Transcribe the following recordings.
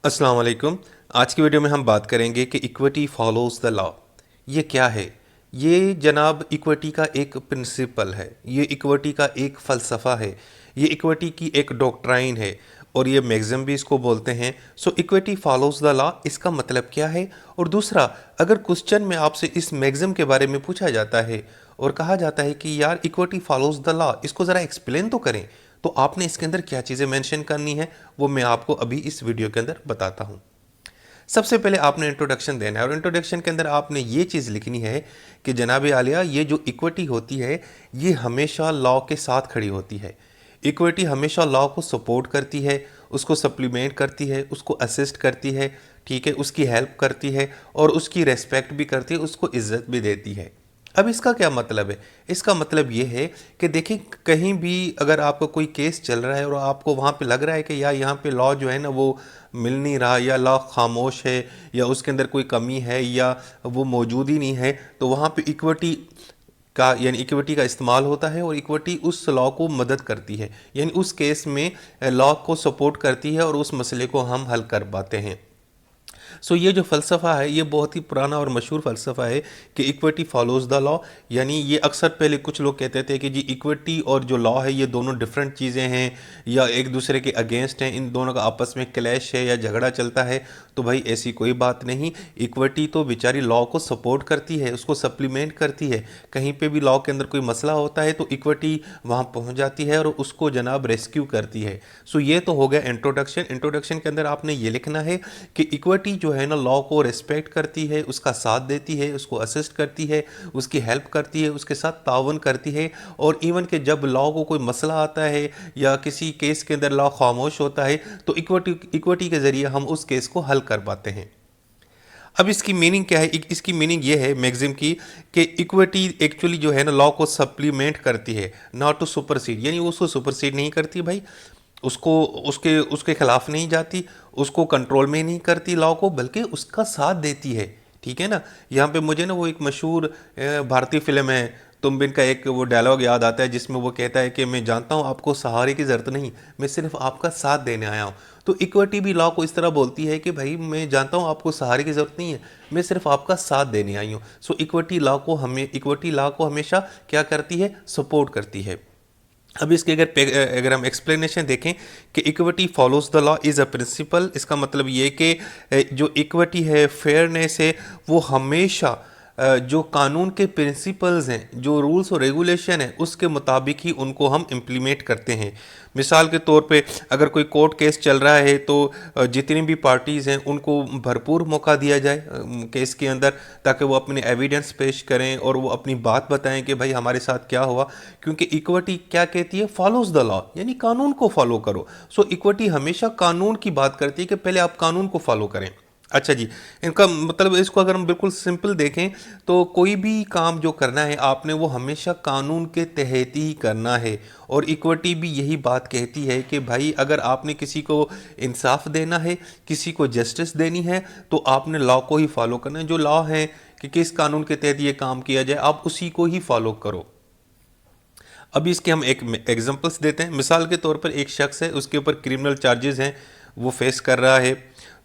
अस्सलाम वालेकुम। आज की वीडियो में हम बात करेंगे कि इक्विटी फॉलोज द लॉ। ये क्या है? ये जनाब इक्विटी का एक प्रिंसिपल है, ये इक्विटी का एक फ़लसफ़ा है, ये इक्विटी की एक डॉक्ट्राइन है और ये मैक्सिम भी इसको बोलते हैं। सो इक्विटी फॉलोज द लॉ, इसका मतलब क्या है? और दूसरा, अगर क्वेश्चन में आपसे इस मैक्सिम के बारे में पूछा जाता है और कहा जाता है कि यार इक्विटी फॉलोज द लॉ, इसको ज़रा एक्सप्लेन तो करें, तो आपने इसके अंदर क्या चीज़ें मेंशन करनी है वो मैं आपको अभी इस वीडियो के अंदर बताता हूँ। सबसे पहले आपने इंट्रोडक्शन देना है और इंट्रोडक्शन के अंदर आपने ये चीज़ लिखनी है कि जनाब आलिया, ये जो इक्विटी होती है ये हमेशा लॉ के साथ खड़ी होती है। इक्विटी हमेशा लॉ को सपोर्ट करती है, उसको सप्लीमेंट करती है, उसको असिस्ट करती है, ठीक है, उसकी हेल्प करती है और उसकी रेस्पेक्ट भी करती है, उसको इज्जत भी देती है। अब इसका क्या मतलब है? इसका मतलब ये है कि देखिए, कहीं भी अगर आपका कोई केस चल रहा है और आपको वहाँ पे लग रहा है कि यार यहाँ पे लॉ जो है ना वो मिल नहीं रहा, या लॉ खामोश है, या उसके अंदर कोई कमी है, या वो मौजूद ही नहीं है, तो वहाँ पे इक्विटी का यानी इक्विटी का इस्तेमाल होता है और इक्विटी उस लॉ को मदद करती है, यानी उस केस में लॉ को सपोर्ट करती है और उस मसले को हम हल कर पाते हैं। सो ये जो फ़लसफ़ा है ये बहुत ही पुराना और मशहूर फ़लसफ़ा है कि इक्विटी फॉलोज़ द लॉ। यानी ये अक्सर पहले कुछ लोग कहते थे कि जी इक्विटी और जो लॉ है ये दोनों डिफरेंट चीज़ें हैं या एक दूसरे के अगेंस्ट हैं, इन दोनों का आपस में क्लैश है या झगड़ा चलता है। तो भाई ऐसी कोई बात नहीं, इक्विटी तो बेचारी लॉ को सपोर्ट करती है, उसको सप्लीमेंट करती है। कहीं पे भी लॉ के अंदर कोई मसला होता है तो इक्विटी वहाँ पहुँच जाती है और उसको जनाब रेस्क्यू करती है। सो ये तो हो गया इंट्रोडक्शन। इंट्रोडक्शन के अंदर आपने ये लिखना है कि इक्विटी जो है ना लॉ को रिस्पेक्ट करती है, उसका साथ देती है, उसको असिस्ट करती है, उसकी हेल्प करती है, उसके साथ तावन करती है। और इवन कि जब लॉ को कोई मसला आता है या किसी केस के अंदर लॉ खामोश होता है तो इक्विटी के ज़रिए हम उस केस को हल कर पाते हैं। अब इसकी मीनिंग क्या है? इसकी मीनिंग ये है मैक्सिम की कि इक्विटी एक्चुअली जो है ना लॉ को सप्लीमेंट करती है, नॉट टू सुपरसीड। यानी वो उसको सुपरसीड नहीं करती भाई, उसको उसके उसके खिलाफ नहीं जाती, उसको कंट्रोल में नहीं करती लॉ को, बल्कि उसका साथ देती है। ठीक है ना? यहाँ पे मुझे ना वो एक मशहूर भारतीय फिल्म है तुम बिन का एक वो डायलॉग याद आता है जिसमें वो कहता है कि मैं जानता हूँ आपको सहारे की ज़रूरत नहीं, मैं सिर्फ आपका साथ देने आया हूँ। तो इक्विटी भी लॉ को इस तरह बोलती है कि भाई मैं जानता हूँ आपको सहारे की ज़रूरत नहीं है, मैं सिर्फ आपका साथ देने आई हूँ। सो इक्विटी लॉ को हमेशा क्या करती है? सपोर्ट करती है। अब इसके अगर हम एक्सप्लेनेशन देखें कि equity follows the law is a principle, इसका मतलब ये कि जो इक्विटी है, फेयरनेस है, वो हमेशा जो कानून के प्रिंसिपल्स हैं, जो रूल्स और रेगुलेशन है, उसके मुताबिक ही उनको हम इम्प्लीमेंट करते हैं। मिसाल के तौर पे अगर कोई कोर्ट केस चल रहा है तो जितनी भी पार्टीज़ हैं उनको भरपूर मौका दिया जाए केस के अंदर, ताकि वो अपने एविडेंस पेश करें और वो अपनी बात बताएं कि भाई हमारे साथ क्या हुआ। क्योंकि इक्विटी क्या कहती है? फॉलोज द लॉ, यानी कानून को फॉलो करो। सो इक्विटी हमेशा कानून की बात करती है कि पहले आप कानून को फॉलो करें। अच्छा जी, इनका मतलब इसको अगर हम बिल्कुल सिंपल देखें तो कोई भी काम जो करना है आपने वो हमेशा कानून के तहत ही करना है। और इक्विटी भी यही बात कहती है कि भाई अगर आपने किसी को इंसाफ देना है, किसी को जस्टिस देनी है, तो आपने लॉ को ही फॉलो करना है। जो लॉ है कि किस कानून के तहत ये काम किया जाए, आप उसी को ही फॉलो करो। अभी इसके हम एक एग्जांपल्स देते हैं। मिसाल के तौर पर एक शख्स है, उसके ऊपर क्रिमिनल चार्जेस हैं, वो फेस कर रहा है।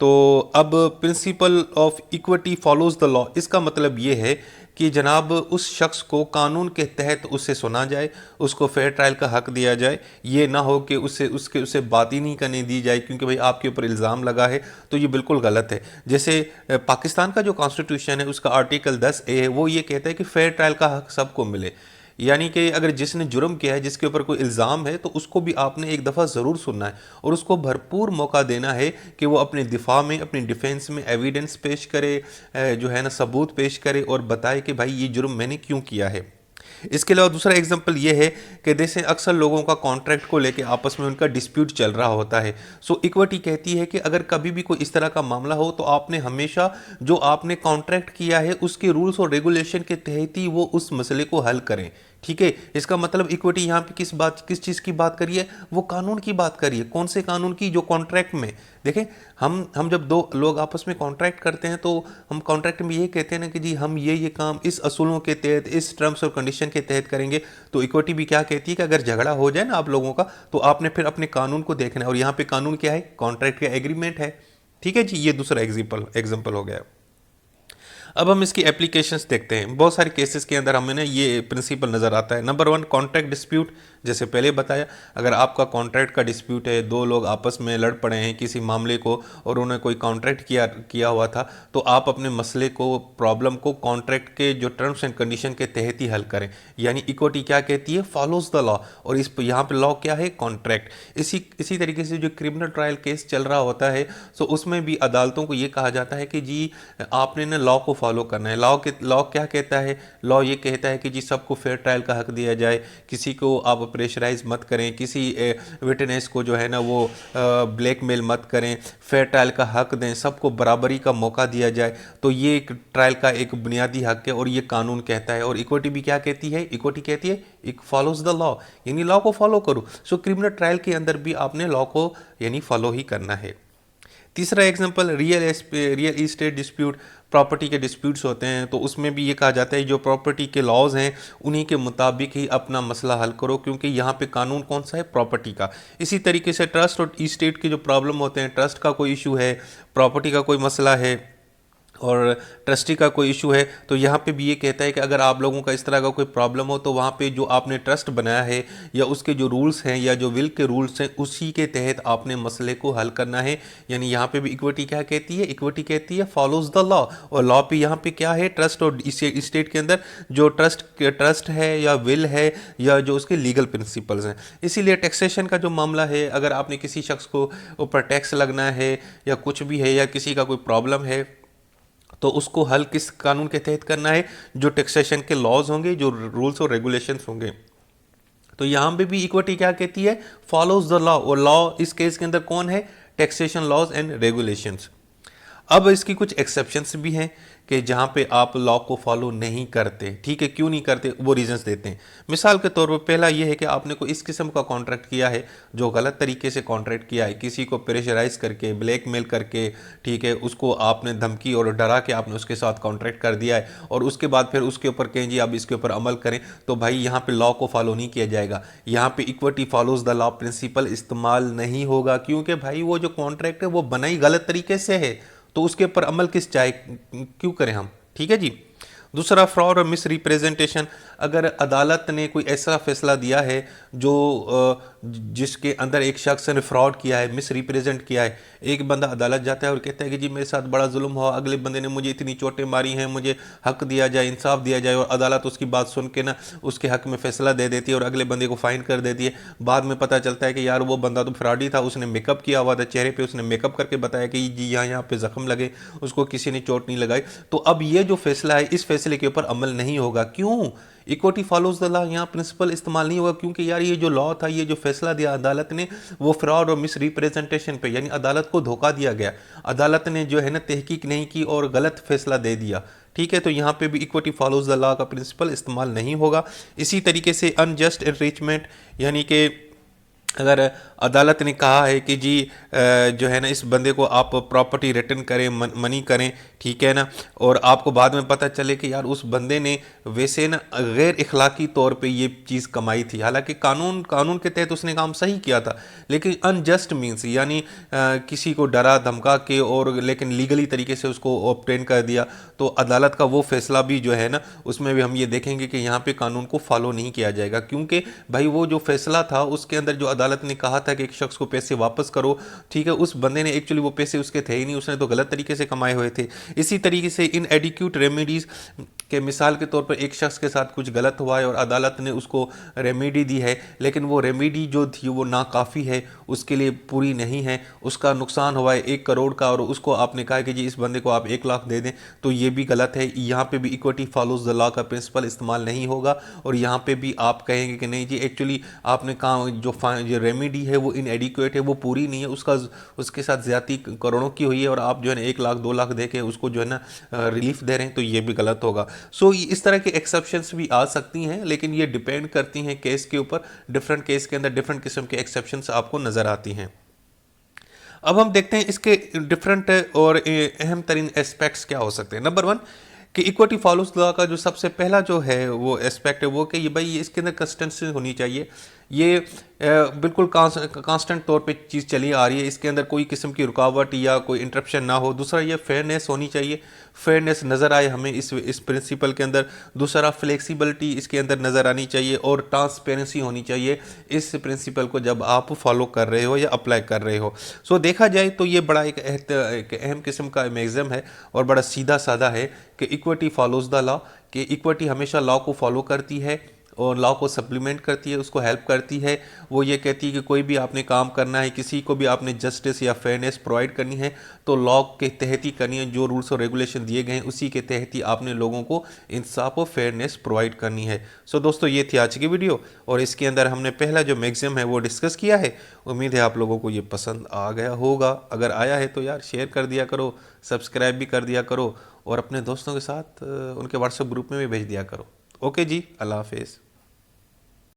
तो अब principle of equity follows the law, इसका मतलब ये है कि जनाब उस शख्स को कानून के तहत उससे सुना जाए, उसको फेयर ट्रायल का हक दिया जाए। ये ना हो कि उससे बात ही नहीं करने दी जाए क्योंकि भाई आपके ऊपर इल्ज़ाम लगा है, तो ये बिल्कुल गलत है। जैसे पाकिस्तान का जो कॉन्स्टिट्यूशन है उसका आर्टिकल 10A है, वो ये कहता है कि फेयर ट्रायल का हक सबको मिले। यानी कि अगर जिसने जुर्म किया है, जिसके ऊपर कोई इल्ज़ाम है, तो उसको भी आपने एक दफ़ा ज़रूर सुनना है और उसको भरपूर मौका देना है कि वो अपने दिफा में, अपनी डिफेंस में एविडेंस पेश करे, जो है ना सबूत पेश करे और बताए कि भाई ये जुर्म मैंने क्यों किया है। इसके अलावा दूसरा एग्जांपल ये है कि जैसे अक्सर लोगों का कॉन्ट्रैक्ट को लेके आपस में उनका डिस्प्यूट चल रहा होता है। सो इक्विटी कहती है कि अगर कभी भी कोई इस तरह का मामला हो तो आपने हमेशा जो आपने कॉन्ट्रैक्ट किया है उसके रूल्स और रेगुलेशन के तहत ही वो उस मसले को हल करें। ठीक है, इसका मतलब इक्विटी यहाँ पे किस चीज़ की बात करिए? वो कानून की बात करिए। कौन से कानून की? जो कॉन्ट्रैक्ट में देखें, हम जब दो लोग आपस में कॉन्ट्रैक्ट करते हैं तो हम कॉन्ट्रैक्ट में ये कहते हैं ना कि जी हम ये काम इस असूलों के तहत, इस टर्म्स और कंडीशन के तहत करेंगे। तो इक्विटी भी क्या कहती है कि अगर झगड़ा हो जाए ना आप लोगों का, तो आपने फिर अपने कानून को देखना है। और यहाँ पे कानून क्या है? कॉन्ट्रैक्ट का एग्रीमेंट है। ठीक है जी, ये दूसरा एग्जाम्पल हो गया। अब हम इसकी एप्लीकेशंस देखते हैं। बहुत सारे केसेस के अंदर हमें ना ये प्रिंसिपल नज़र आता है। Number one, contract dispute. जैसे पहले बताया, अगर आपका कॉन्ट्रैक्ट का डिस्प्यूट है, दो लोग आपस में लड़ पड़े हैं किसी मामले को और उन्होंने कोई कॉन्ट्रैक्ट किया हुआ था, तो आप अपने मसले को, प्रॉब्लम को कॉन्ट्रैक्ट के जो टर्म्स एंड कंडीशन के तहत ही हल करें। यानी इक्विटी क्या कहती है? Follows the law. और इस यहाँ पे लॉ क्या है? कॉन्ट्रैक्ट। इसी तरीके से जो क्रिमिनल ट्रायल केस चल रहा होता है, तो उसमें भी अदालतों को ये कहा जाता है कि जी आपने ना लॉ को फॉलो करना है। लॉ क्या कहता है? लॉ ये कहता है कि जी सबको फेयर ट्रायल का हक दिया जाए, किसी को आप प्रेशराइज मत करें, किसी विटनेस को जो है ना वो ब्लैकमेल मत करें, फेयर ट्रायल का हक दें, सबको बराबरी का मौका दिया जाए। तो ये एक ट्रायल का एक बुनियादी हक है और ये कानून कहता है। और इक्विटी भी क्या कहती है? इक्विटी कहती है इक फॉलोज द लॉ, यानी लॉ को फॉलो करो। सो क्रिमिनल ट्रायल के अंदर भी आपने लॉ को यानी फॉलो ही करना है। तीसरा example, real estate dispute. Property के डिस्प्यूट्स होते हैं, तो उसमें भी ये कहा जाता है जो प्रॉपर्टी के लॉज हैं उन्हीं के मुताबिक ही अपना मसला हल करो, क्योंकि यहाँ पे कानून कौन सा है? प्रॉपर्टी का। इसी तरीके से ट्रस्ट और इस्टेट के जो प्रॉब्लम होते हैं, ट्रस्ट का कोई इशू है, प्रॉपर्टी का कोई मसला है और ट्रस्टी का कोई इशू है, तो यहाँ पे भी ये कहता है कि अगर आप लोगों का इस तरह का कोई प्रॉब्लम हो, तो वहाँ पे जो आपने ट्रस्ट बनाया है या उसके जो रूल्स हैं या जो विल के रूल्स हैं, उसी के तहत आपने मसले को हल करना है। यानी यहाँ पे भी इक्विटी क्या कहती है? इक्विटी कहती है फॉलोज द लॉ। और लॉ पे यहाँ पे क्या है? ट्रस्ट और स्टेट के अंदर जो ट्रस्ट है या विल है या जो उसके लीगल प्रिंसिपल्स हैं। इसीलिए टैक्सेशन का जो मामला है, अगर आपने किसी शख्स को ऊपर टैक्स लगना है या कुछ भी है या किसी का कोई प्रॉब्लम है, तो उसको हल किस कानून के तहत करना है? जो टैक्सेशन के लॉज होंगे, जो रूल्स और रेगुलेशंस होंगे। तो यहां पे भी इक्विटी क्या कहती है? Follows the law. और लॉ इस केस के अंदर कौन है? Taxation laws and regulations. अब इसकी कुछ एक्सेप्शंस भी हैं कि जहाँ पे आप लॉ को फॉलो नहीं करते। ठीक है, क्यों नहीं करते? वो रीजंस देते हैं। मिसाल के तौर पर पहला ये है कि आपने कोई इस किस्म का कॉन्ट्रैक्ट किया है जो गलत तरीके से कॉन्ट्रैक्ट किया है, किसी को प्रेशराइज करके, ब्लैकमेल करके, ठीक है, उसको आपने धमकी और डरा के आपने उसके साथ कॉन्ट्रैक्ट कर दिया है और उसके बाद फिर उसके ऊपर कहें जी आप इसके ऊपर अमल करें, तो भाई यहाँ पे लॉ को फॉलो नहीं किया जाएगा। यहाँ पे equity follows the law principal इस्तेमाल नहीं होगा, क्योंकि भाई वो जो कॉन्ट्रैक्ट है वो बना ही गलत तरीके से है, तो उसके ऊपर अमल क्यों करें हम? ठीक है जी। दूसरा, फ्रॉड और मिस रिप्रेजेंटेशन। अगर अदालत ने कोई ऐसा फैसला दिया है जो जिसके अंदर एक शख्स ने फ्रॉड किया है, मिस रिप्रेजेंट किया है, एक बंदा अदालत जाता है और कहता है कि जी मेरे साथ बड़ा जुल्म हुआ, अगले बंदे ने मुझे इतनी चोटें मारी हैं, मुझे हक दिया जाए, इंसाफ दिया जाए, और अदालत उसकी बात सुन के ना उसके हक में फैसला दे देती है और अगले बंदे को फाइन कर देती है। बाद में पता चलता है कि यार वो बंदा तो फ्रॉडी था, उसने मेकअप किया हुआ था, चेहरे पर उसने मेकअप करके बताया कि जी यहाँ पे जख्म लगे, उसको किसी ने चोट नहीं लगाई। तो अब ये जो फैसला है, इस फैसले के ऊपर अमल नहीं होगा। क्यों? इक्विटी फॉलोज द लॉ, यहाँ प्रिंसिपल इस्तेमाल नहीं होगा, क्योंकि यार ये जो लॉ था, ये जो फैसला दिया अदालत ने, वो फ्रॉड और मिस रिप्रेजेंटेशन पे, यानी अदालत को धोखा दिया गया, अदालत ने जो है ना तहकीक नहीं की और गलत फैसला दे दिया। ठीक है, तो यहाँ पे भी इक्विटी फॉलोज द लॉ का प्रिंसिपल इस्तेमाल नहीं होगा। इसी तरीके से अनजस्ट एनरिचमेंट, यानी कि अगर अदालत ने कहा है कि जी जो है ना इस बंदे को आप प्रॉपर्टी रिटर्न करें, मनी करें, ठीक है ना, और आपको बाद में पता चले कि यार उस बंदे ने वैसे ना गैर इखलाकी तौर पे ये चीज़ कमाई थी, हालांकि कानून के तहत उसने काम सही किया था, लेकिन अनजस्ट मीन्स यानी किसी को डरा धमका के और लेकिन लीगली तरीके से उसको ऑब्टेन कर दिया, तो अदालत का वो फैसला भी जो है ना उसमें भी हम ये देखेंगे कि यहाँ पे कानून को फॉलो नहीं किया जाएगा, क्योंकि भाई वो जो फैसला था उसके अंदर जो अदालत ने कहा था कि एक शख्स को पैसे वापस करो, ठीक है, उस बंदे ने एक्चुअली वो पैसे उसके थे ही नहीं, उसने तो गलत तरीके से कमाए हुए थे। इसी तरीके से इनएडिक्यूट रेमेडीज के मिसाल के तौर पर एक शख्स के साथ कुछ गलत हुआ है और अदालत ने उसको रेमेडी दी है, लेकिन वो रेमेडी जो थी वो नाकाफ़ी है, उसके लिए पूरी नहीं है, उसका नुकसान हुआ है 1 करोड़ का और उसको आपने कहा कि जी इस बंदे को आप 1 लाख दे दें, तो ये भी गलत है। यहाँ पे भी इक्विटी फॉलोज द लॉ का प्रिंसिपल इस्तेमाल नहीं होगा और यहाँ पे भी आप कहेंगे कि नहीं जी एक्चुअली आपने कहा जो रेमेडी है वो इनएडिक्वेट है, वो पूरी नहीं है, उसके साथ ज़्यादती करोड़ों की हुई है और आप जो है ना 1 लाख 2 लाख दे के उसको जो है ना रिलीफ दे रहे हैं, तो ये भी गलत होगा। सो इस तरह की एक्सेप्शंस भी आ सकती हैं, लेकिन ये डिपेंड करती हैं केस के ऊपर। डिफरेंट केस के अंदर डिफरेंट किस्म के एक्सेप्शंस आपको नज़र आती हैं। अब हम देखते हैं इसके डिफरेंट और अहम तरीन एस्पेक्ट्स क्या हो सकते हैं। नंबर 1 कि इक्विटी फॉलोज लॉ का जो सबसे पहला जो है वो एस्पेक्ट है वो कि ये भाई इसके अंदर कंसिस्टेंसी होनी चाहिए, ये बिल्कुल कांस्टेंट तौर पे चीज़ चली आ रही है, इसके अंदर कोई किस्म की रुकावट या कोई इंटरप्शन ना हो। दूसरा ये फेयरनेस होनी चाहिए, फेयरनेस नज़र आए हमें इस प्रिंसिपल के अंदर। दूसरा फ्लेक्सिबिलिटी इसके अंदर नज़र आनी चाहिए और ट्रांसपेरेंसी होनी चाहिए इस प्रिंसिपल को जब आप फॉलो कर रहे हो या अप्लाई कर रहे हो। सो देखा जाए तो ये बड़ा एक अहम किस्म का मैगज़म है और बड़ा सीधा साधा है कि इक्विटी फॉलोज़ द लॉ, कि इक्विटी हमेशा लॉ को फॉलो करती है और लॉ को सप्लीमेंट करती है, उसको हेल्प करती है। वो ये कहती है कि कोई भी आपने काम करना है, किसी को भी आपने जस्टिस या फेयरनेस प्रोवाइड करनी है तो लॉ के तहत ही करनी है। जो रूल्स और रेगुलेशन दिए गए हैं उसी के तहत ही आपने लोगों को इंसाफ और फेयरनेस प्रोवाइड करनी है। सो दोस्तों, ये थी आज की वीडियो और इसके अंदर हमने पहला जो मैगज़म है वो डिस्कस किया है। उम्मीद है आप लोगों को ये पसंद आ गया होगा। अगर आया है तो यार शेयर कर दिया करो, सब्सक्राइब भी कर दिया करो और अपने दोस्तों के साथ उनके व्हाट्सएप ग्रुप में भी भेज दिया करो। ओके जी, अल्लाह हाफिज़।